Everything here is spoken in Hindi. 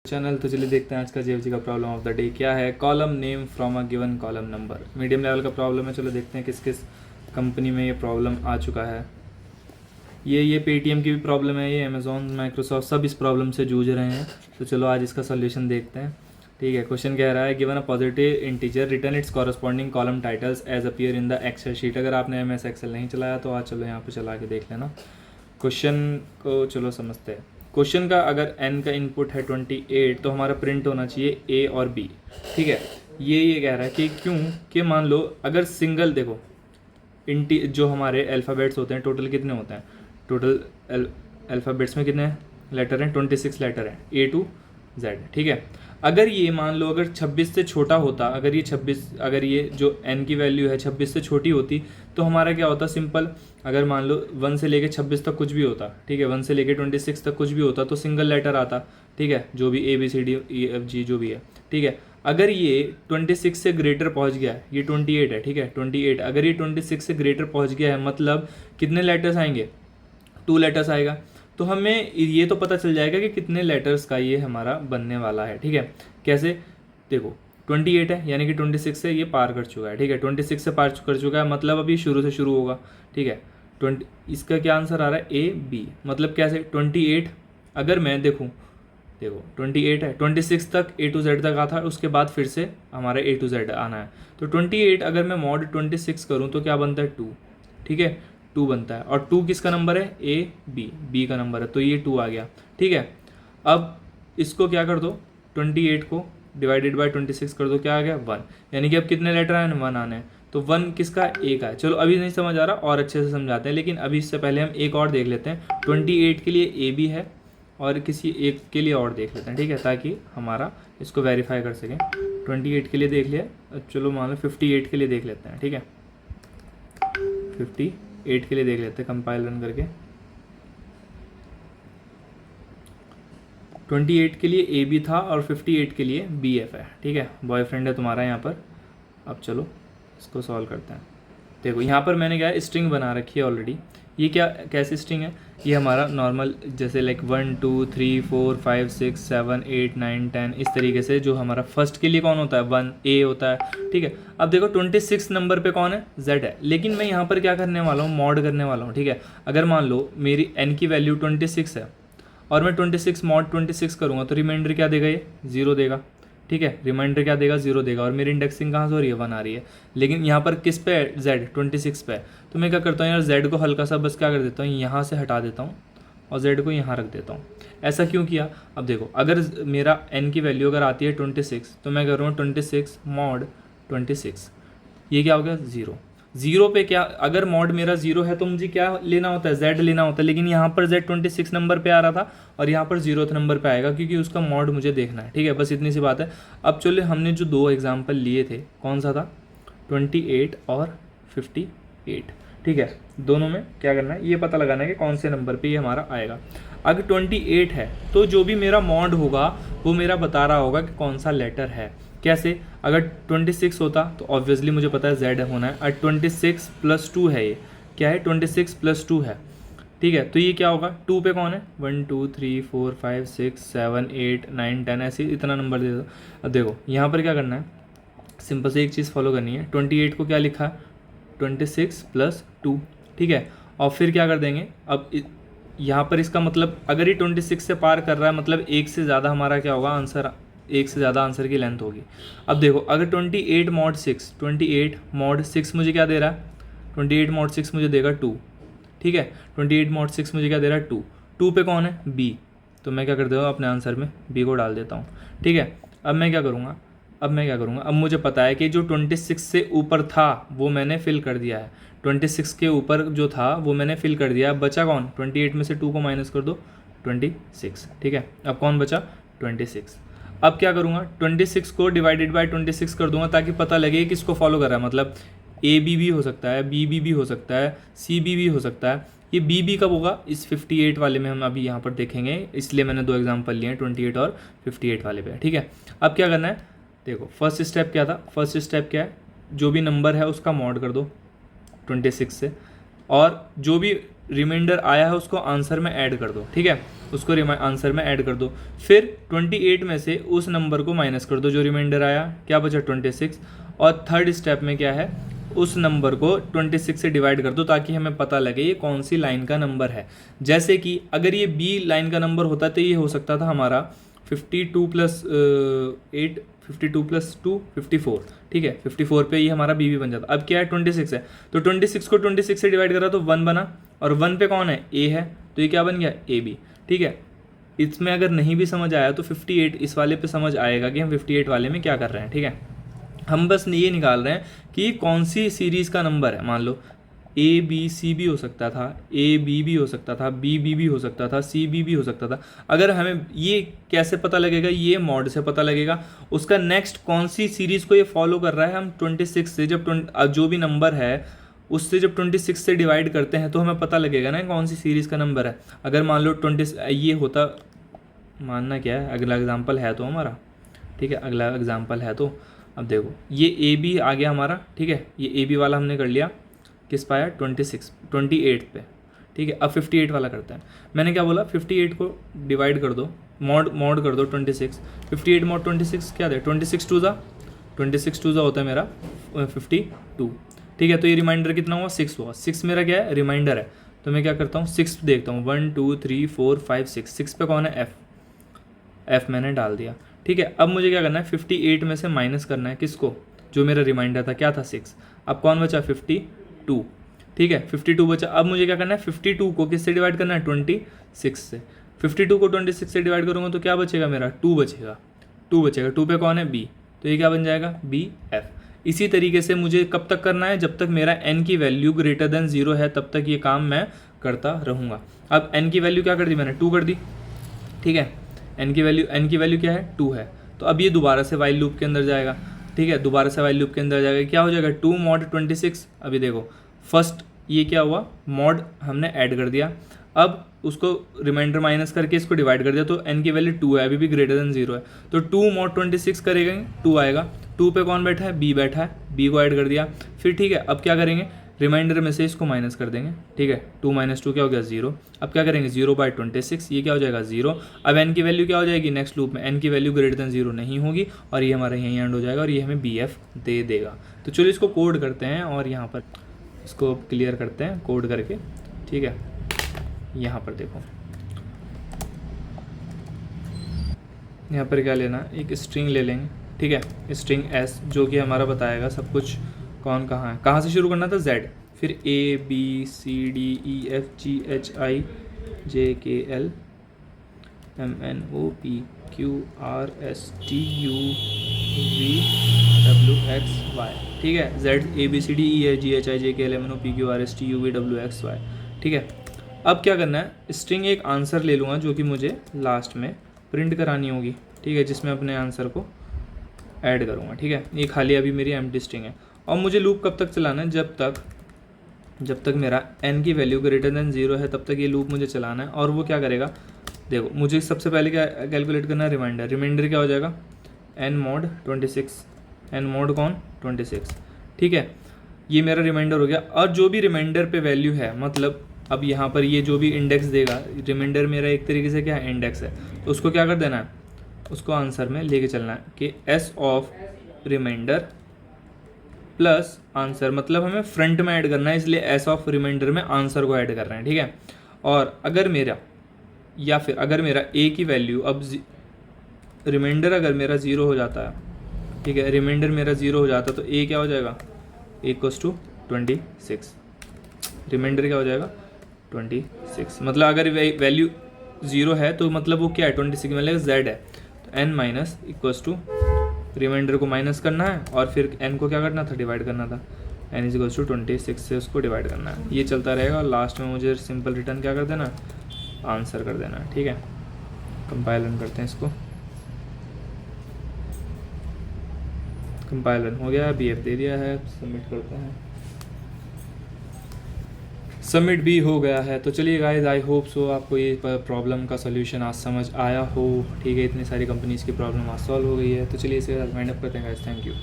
चैनल। तो चलिए देखते हैं आज का जेएफजी का प्रॉब्लम ऑफ द डे क्या है। Column name from a given column number. Medium level का प्रॉब्लम है। चलो देखते हैं किस किस कंपनी में ये प्रॉब्लम आ चुका है। ये पेटीएम की भी प्रॉब्लम है, ये अमेजोन, माइक्रोसॉफ्ट सब इस प्रॉब्लम से जूझ रहे हैं। तो चलो आज इसका सोल्यूशन देखते हैं। ठीक है, क्वेश्चन कह रहा है given a positive integer return its corresponding column titles as appear in the excel sheet. अगर आपने एमएस एक्सेल नहीं चलाया तो आज चलो यहाँ पे चला के देख लेना। क्वेश्चन को चलो समझते हैं। क्वेश्चन का अगर n का इनपुट है 28 तो हमारा प्रिंट होना चाहिए a और b। ठीक है, ये कह रहा है कि क्यों कि मान लो अगर सिंगल देखो इंटी जो हमारे अल्फ़ाबेट्स होते हैं टोटल कितने होते हैं, टोटल अल्फ़ाबेट्स में कितने लेटर हैं, 26 लेटर हैं A to Z। ठीक है, अगर ये मान लो अगर 26 से छोटा होता, अगर ये जो n की वैल्यू है 26 से छोटी होती तो हमारा क्या होता, सिंपल। अगर मान लो 1 से लेके 26 तक कुछ भी होता, ठीक है, 1 से लेके 26 तक कुछ भी होता तो सिंगल लेटर आता। ठीक है, जो भी ABCDEFG जो भी है। ठीक है, अगर ये 26 से ग्रेटर पहुंच गया, ये 28 है। ठीक है, 28 अगर ये 26 से ग्रेटर पहुंच गया है मतलब कितने लेटर्स आएंगे, 2 लेटर्स आएगा। तो हमें ये तो पता चल जाएगा कि कितने लेटर्स का ये हमारा बनने वाला है। ठीक है, कैसे, देखो 28 है यानी कि 26 से ये पार कर चुका है। ठीक है, 26 से पार कर चुका है मतलब अभी शुरू से शुरू होगा। ठीक है, 20 इसका क्या आंसर आ रहा है, A B। मतलब कैसे 28 अगर मैं देखो 28 है, 26 तक A to Z तक आता है, उसके बाद फिर से हमारा A to Z आना है। तो 28 अगर मैं मॉड 26 करूँ तो क्या बनता है 2। ठीक है, 2 बनता है। और 2 किसका नंबर है, B का नंबर है, तो ये 2 आ गया। ठीक है, अब इसको क्या कर दो, 28 को डिवाइडेड बाय 26 कर दो, क्या आ गया 1। यानी कि अब कितने लेटर आए, 1 आने हैं। तो 1 किसका, A का है। चलो अभी नहीं समझ आ रहा, और अच्छे से समझाते हैं, लेकिन अभी इससे पहले हम एक और देख लेते हैं। 28 के लिए AB है और किसी एक के लिए और देख लेते हैं। ठीक है, ताकि हमारा इसको वेरीफाई कर सकें। 28 के लिए देख लिया, चलो मान लो 58 के लिए देख लेते हैं। ठीक है, 58 के लिए देख लेते हैं, कंपाइल रन करके। 28 के लिए AB था और 58 के लिए BF है। ठीक है, बॉयफ्रेंड है तुम्हारा यहाँ पर। अब चलो इसको सॉल्व करते हैं। देखो यहाँ पर मैंने क्या स्ट्रिंग बना रखी है ऑलरेडी। ये क्या कैसी स्ट्रिंग है, ये हमारा नॉर्मल जैसे लाइक 1 2 3 4 5 6 7 8 9 10 इस तरीके से। जो हमारा फर्स्ट के लिए कौन होता है, 1 A होता है। ठीक है, अब देखो 26 नंबर पे कौन है, Z है। लेकिन मैं यहाँ पर क्या करने वाला हूँ, मॉड करने वाला हूँ। ठीक है, अगर मान लो मेरी n की वैल्यू 26 है और मैं 26 मॉड 26 करूँगा तो रिमाइंडर क्या देगा, ये 0 देगा। ठीक है, रिमाइंडर क्या देगा, 0 देगा। और मेरी इंडेक्सिंग कहाँ से हो रही है, 1 आ रही है। लेकिन यहाँ पर किस पे है, Z 26 पे है। तो मैं क्या करता हूँ यार, Z को हल्का सा बस क्या कर देता हूँ, यहाँ से हटा देता हूँ और Z को यहाँ रख देता हूँ। ऐसा क्यों किया, अब देखो अगर मेरा n की वैल्यू अगर आती है 26 तो मैं करूँगा 26 मॉड 26, ये क्या हो गया 0। 0 पे क्या, अगर मॉड मेरा 0 है तो मुझे क्या लेना होता है, Z लेना होता है। लेकिन यहाँ पर Z 26 नंबर पे आ रहा था और यहाँ पर 0th नंबर पे आएगा क्योंकि उसका मॉड मुझे देखना है। ठीक है, बस इतनी सी बात है। अब चलो हमने जो 2 एग्जाम्पल लिए थे, कौन सा था, 28 और 58। ठीक है, दोनों में क्या करना है, ये पता लगाना है कि कौन से नंबर पे ये हमारा आएगा। अगर 28 है तो जो भी मेरा मॉड होगा वो मेरा बता रहा होगा कि कौन सा लेटर है। कैसे, अगर 26 होता तो ऑब्वियसली मुझे पता है Z होना है। और 26 + 2 है, ये क्या है, 26 + 2 है। ठीक है, तो ये क्या होगा, 2 पे कौन है, 1 2 3 4 5 6 7 8 9 10 ऐसे इतना नंबर दे दो। अब देखो यहाँ पर क्या करना है, सिंपल से एक चीज़ फॉलो करनी है। 28 को क्या लिखा है, 26 + 2। ठीक है, और फिर क्या कर देंगे, अब यहाँ पर इसका मतलब अगर ये 26 से पार कर रहा है मतलब एक से ज़्यादा हमारा क्या होगा आंसर, एक से ज़्यादा आंसर की लेंथ होगी। अब देखो अगर 28 मॉड 6, 28 मॉड 6 मुझे क्या दे रहा है, 28 मॉड 6 मुझे देगा 2। ठीक है, 28 मॉड 6 मुझे क्या दे रहा है 2। 2 पे कौन है, B। तो मैं क्या कर देता हूँ, अपने आंसर में B को डाल देता हूँ। ठीक है, अब मैं क्या करूँगा, अब मुझे पता है कि जो 26 से ऊपर था वो मैंने फिल कर दिया है। 26 के ऊपर जो था वो मैंने फिल कर दिया। अब बचा कौन, 28 में से 2 को माइनस कर दो, 26। ठीक है, अब कौन बचा, 26। अब क्या करूँगा, 26 को डिवाइडेड बाय 26 कर दूंगा ताकि पता लगे कि इसको फॉलो कर रहा है। मतलब AB भी हो सकता है, BB भी हो सकता है, CB भी हो सकता है। ये BB कब होगा, इस 58 वाले में हम अभी यहाँ पर देखेंगे, इसलिए मैंने 2 एग्जाम्पल लिए हैं 28 और 58 वाले पे। ठीक है, अब क्या करना है, देखो फर्स्ट स्टेप क्या था, फर्स्ट स्टेप क्या है, जो भी नंबर है उसका मॉड कर दो 26 से। और जो भी रिमाइंडर आया है उसको आंसर में ऐड कर दो, ठीक है, उसको आंसर में ऐड कर दो। फिर 28 में से उस नंबर को माइनस कर दो जो रिमाइंडर आया, क्या बचा 26। और थर्ड स्टेप में क्या है, उस नंबर को 26 से डिवाइड कर दो ताकि हमें पता लगे ये कौन सी लाइन का नंबर है। जैसे कि अगर ये बी लाइन का नंबर होता तो ये हो सकता था हमारा 52 प्लस 8, 52 प्लस 2 54, ठीक है, 54 पे ये हमारा बी भी बन जाता। अब क्या है 26 है, तो 26 को 26 से डिवाइड करा तो 1 बना, और 1 पे कौन है, ए है, तो ये क्या बन गया ए बी, ठीक है। इसमें अगर नहीं भी समझ आया तो 58 इस वाले पे समझ आएगा कि हम 58 वाले में क्या कर रहे हैं, ठीक है। हम बस ये निकाल रहे हैं कि कौन सी सीरीज़ का नंबर है। मान लो ए बी सी भी हो सकता था, ए बी भी हो सकता था, बी बी भी हो सकता था, सी बी भी हो सकता था। अगर हमें ये कैसे पता लगेगा, ये मॉड से पता लगेगा उसका नेक्स्ट कौन सी सीरीज़ को ये फॉलो कर रहा है। हम 26 से जब जो भी नंबर है उससे जब 26 से डिवाइड करते हैं तो हमें पता लगेगा ना कौन सी सीरीज़ का नंबर है। अगर मान लो 20 ये होता, मानना क्या है, अगला एग्जाम्पल है तो हमारा, ठीक है, अगला एग्जाम्पल है तो अब देखो ये ए बी आ गया हमारा, ठीक है, ये ए बी वाला हमने कर लिया, किस पाया 28 पे, ठीक है। अब 58 वाला करते हैं। मैंने क्या बोला, 58 को डिवाइड कर दो, मॉड कर दो 26, 58 मॉड 26 क्या दे, 26 टू ज़ा होता है मेरा 52, ठीक है। तो ये रिमाइंडर कितना हुआ, 6 हुआ। 6 मेरा क्या है, रिमाइंडर है, तो मैं क्या करता हूँ 6 देखता हूँ, 1 2 3 4 5 6, 6 पे कौन है, एफ मैंने डाल दिया, ठीक है। अब मुझे क्या करना है, 58 में से माइनस करना है किसको, जो मेरा रिमाइंडर था क्या था 6। अब कौन बचा 52, ठीक है, 52 बचा। अब मुझे क्या करना है, 52 को किससे डिवाइड करना है, 26 से। 52 को 26 से डिवाइड करूँगा तो क्या बचेगा मेरा, 2 बचेगा, 2 पे कौन है बी, तो ये क्या बन जाएगा बी एफ। इसी तरीके से मुझे कब तक करना है, जब तक मेरा n की वैल्यू ग्रेटर देन 0 है तब तक ये काम मैं करता रहूँगा। अब n की वैल्यू क्या कर दी मैंने, 2 कर दी, ठीक है। n की वैल्यू क्या है, 2 है। तो अब ये दोबारा से वाइल लूप के अंदर जाएगा, ठीक है, दोबारा से वाइल लूप के अंदर जाएगा, क्या हो जाएगा 2 मॉड 26। अभी देखो फर्स्ट ये क्या हुआ, मॉड हमने ऐड कर दिया, अब उसको रिमाइंडर माइनस करके इसको डिवाइड कर दिया, तो n की वैल्यू 2 है, अभी भी ग्रेटर देन 0 है, तो 2 मॉड 26 करेंगे 2 आएगा। 2 पे कौन बैठा है, b बैठा है, b को ऐड कर दिया। फिर ठीक है, अब क्या करेंगे, रिमाइंडर में से इसको माइनस कर देंगे, ठीक है, 2 - 2 क्या हो गया 0। अब क्या करेंगे 0/26, ये क्या हो जाएगा 0। अब n की वैल्यू क्या हो जाएगी, नेक्स्ट लूप में n की वैल्यू ग्रेटर देन 0 नहीं होगी और ये हमारा यहीं एंड हो जाएगा और ये हमें बी एफ दे देगा। तो चलो इसको कोड करते हैं और यहाँ पर इसको क्लियर करते हैं कोड करके, ठीक है। यहाँ पर देखो, यहाँ पर क्या लेना, एक स्ट्रिंग ले लेंगे, ठीक है, स्ट्रिंग एस जो कि हमारा बताएगा सब कुछ कौन कहाँ है। कहाँ से शुरू करना था, जेड, फिर A B C D E F G H I J K L M N O P Q R S T U V W X Y, ठीक है, Z A B C D E F G H I J K L M N O P Q R S T U V W X Y, ठीक है। अब क्या करना है, स्ट्रिंग एक आंसर ले लूँगा जो कि मुझे लास्ट में प्रिंट करानी होगी, ठीक है, जिसमें अपने आंसर को ऐड करूँगा, ठीक है। ये खाली अभी मेरी एम्प्टी स्ट्रिंग है और मुझे लूप कब तक चलाना है, जब तक मेरा n की वैल्यू ग्रेटर देन 0 है तब तक ये लूप मुझे चलाना है। और वो क्या करेगा, देखो मुझे सबसे पहले क्या कैलकुलेट करना है, रिमाइंडर क्या हो जाएगा n मॉड 26, n मॉड कौन 26, ठीक है, ये मेरा रिमाइंडर हो गया। और जो भी रिमाइंडर पे वैल्यू है, मतलब अब यहाँ पर ये जो भी इंडेक्स देगा, रिमाइंडर मेरा एक तरीके से क्या है इंडेक्स है, तो उसको क्या कर देना है, उसको आंसर में लेके चलना है कि S of remainder plus answer, मतलब हमें फ्रंट में ऐड करना है, इसलिए एस ऑफ रिमाइंडर में आंसर को ऐड कर रहे हैं, ठीक है। और अगर मेरा अगर मेरा ए की वैल्यू अब रिमाइंडर अगर मेरा 0 हो जाता है, ठीक है, रिमाइंडर मेरा 0 हो जाता है तो ए क्या हो जाएगा इक्वल्स टू 26, रिमाइंडर क्या हो जाएगा 26, मतलब अगर वैल्यू 0 है तो मतलब वो क्या है 26 मतलब z है, तो n minus equals to remainder को माइनस करना है और फिर n को क्या करना था, डिवाइड करना था, n इज इक्वल्स टू 26 से उसको डिवाइड करना है। ये चलता रहेगा और लास्ट में मुझे सिंपल रिटर्न क्या कर देना, आंसर कर देना, ठीक है। कंपाइल रन करते हैं इसको, कंपाइल रन हो गया, BF दे दिया है, सबमिट करते हैं, सबमिट भी हो गया है। तो चलिए गाइस, आई होप सो आपको ये प्रॉब्लम का सोल्यूशन आज समझ आया हो, ठीक है, इतनी सारी कंपनीज़ की प्रॉब्लम आज सॉल्व हो गई है। तो चलिए इसे वाइंड अप करते हैं गाइस, थैंक यू।